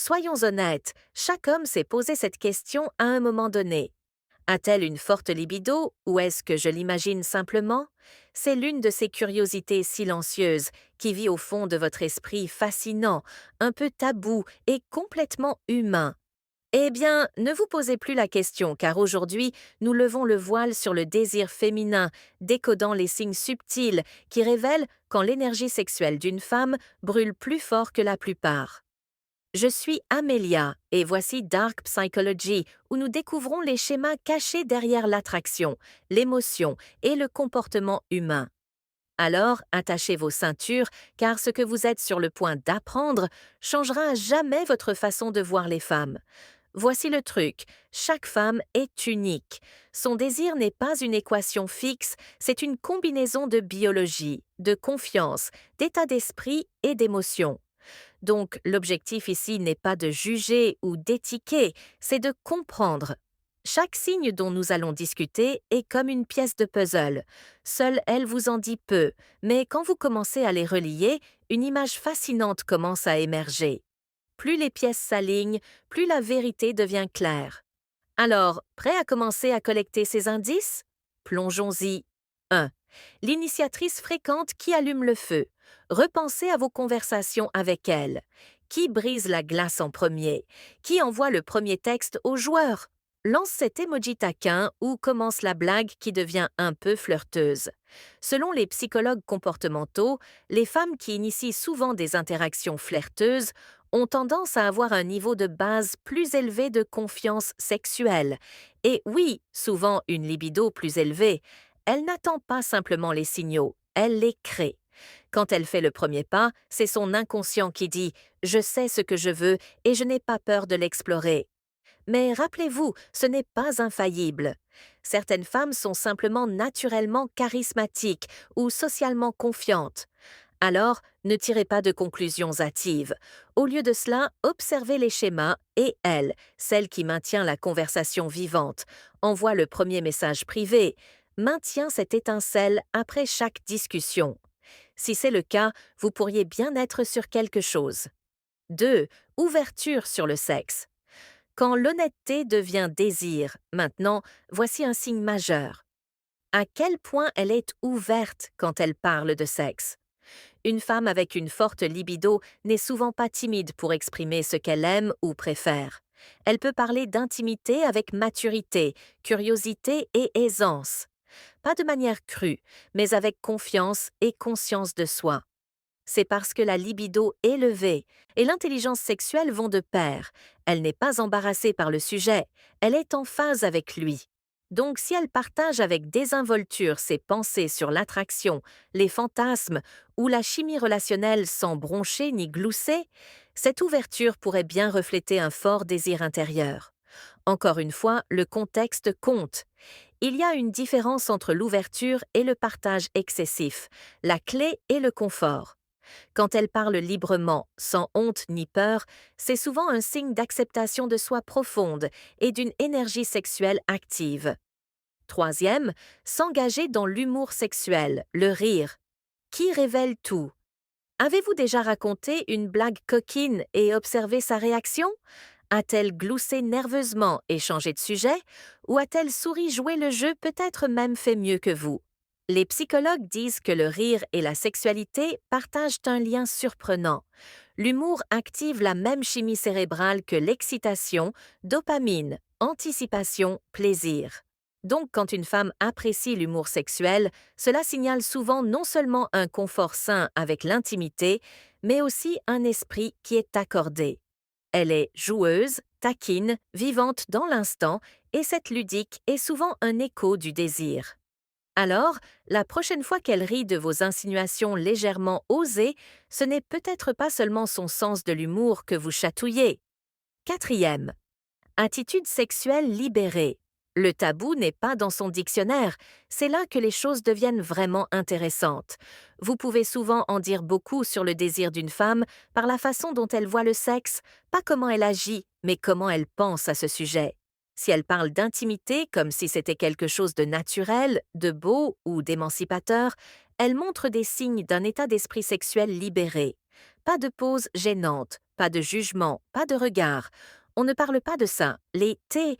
Soyons honnêtes, chaque homme s'est posé cette question à un moment donné. A-t-elle une forte libido ou est-ce que je l'imagine simplement? C'est l'une de ces curiosités silencieuses qui vit au fond de votre esprit fascinant, un peu tabou et complètement humain. Eh bien, ne vous posez plus la question car aujourd'hui, nous levons le voile sur le désir féminin, décodant les signes subtils qui révèlent quand l'énergie sexuelle d'une femme brûle plus fort que la plupart. Je suis Amelia et voici Dark Psychology où nous découvrons les schémas cachés derrière l'attraction, l'émotion et le comportement humain. Alors, attachez vos ceintures car ce que vous êtes sur le point d'apprendre changera à jamais votre façon de voir les femmes. Voici le truc, chaque femme est unique. Son désir n'est pas une équation fixe, c'est une combinaison de biologie, de confiance, d'état d'esprit et d'émotion. Donc, l'objectif ici n'est pas de juger ou d'étiqueter, c'est de comprendre. Chaque signe dont nous allons discuter est comme une pièce de puzzle. Seule elle vous en dit peu, mais quand vous commencez à les relier, une image fascinante commence à émerger. Plus les pièces s'alignent, plus la vérité devient claire. Alors, prêt à commencer à collecter ces indices? Plongeons-y. 1. L'initiatrice fréquente qui allume le feu. Repensez à vos conversations avec elle. Qui brise la glace en premier? Qui envoie le premier texte au joueur? Lance cet emoji taquin ou commence la blague qui devient un peu flirteuse. Selon les psychologues comportementaux, les femmes qui initient souvent des interactions flirteuses ont tendance à avoir un niveau de base plus élevé de confiance sexuelle. Et oui, souvent une libido plus élevée. Elle n'attend pas simplement les signaux, elle les crée. Quand elle fait le premier pas, c'est son inconscient qui dit ⁇ Je sais ce que je veux et je n'ai pas peur de l'explorer ⁇ Mais rappelez-vous, ce n'est pas infaillible. Certaines femmes sont simplement naturellement charismatiques ou socialement confiantes. Alors, ne tirez pas de conclusions hâtives. Au lieu de cela, observez les schémas et elle, celle qui maintient la conversation vivante, envoie le premier message privé, maintient cette étincelle après chaque discussion. Si c'est le cas, vous pourriez bien être sur quelque chose. 2. Ouverture sur le sexe. Quand l'honnêteté devient désir, maintenant, voici un signe majeur. À quel point elle est ouverte quand elle parle de sexe? Une femme avec une forte libido n'est souvent pas timide pour exprimer ce qu'elle aime ou préfère. Elle peut parler d'intimité avec maturité, curiosité et aisance. Pas de manière crue, mais avec confiance et conscience de soi. C'est parce que la libido est élevée et l'intelligence sexuelle vont de pair. Elle n'est pas embarrassée par le sujet, elle est en phase avec lui. Donc si elle partage avec désinvolture ses pensées sur l'attraction, les fantasmes ou la chimie relationnelle sans broncher ni glousser, cette ouverture pourrait bien refléter un fort désir intérieur. Encore une fois, le contexte compte. Il y a une différence entre l'ouverture et le partage excessif, la clé est le confort. Quand elle parle librement, sans honte ni peur, c'est souvent un signe d'acceptation de soi profonde et d'une énergie sexuelle active. Troisième, s'engager dans l'humour sexuel, le rire. Qui révèle tout? Avez-vous déjà raconté une blague coquine et observé sa réaction? A-t-elle gloussé nerveusement et changé de sujet? Ou a-t-elle souri joué le jeu, peut-être même fait mieux que vous? Les psychologues disent que le rire et la sexualité partagent un lien surprenant. L'humour active la même chimie cérébrale que l'excitation, dopamine, anticipation, plaisir. Donc quand une femme apprécie l'humour sexuel, cela signale souvent non seulement un confort sain avec l'intimité, mais aussi un esprit qui est accordé. Elle est joueuse, taquine, vivante dans l'instant, et cette ludique est souvent un écho du désir. Alors, la prochaine fois qu'elle rit de vos insinuations légèrement osées, ce n'est peut-être pas seulement son sens de l'humour que vous chatouillez. Quatrième, attitude sexuelle libérée. Le tabou n'est pas dans son dictionnaire, c'est là que les choses deviennent vraiment intéressantes. Vous pouvez souvent en dire beaucoup sur le désir d'une femme par la façon dont elle voit le sexe, pas comment elle agit, mais comment elle pense à ce sujet. Si elle parle d'intimité comme si c'était quelque chose de naturel, de beau ou d'émancipateur, elle montre des signes d'un état d'esprit sexuel libéré. Pas de pause gênante, pas de jugement, pas de regard. On ne parle pas de ça. Les T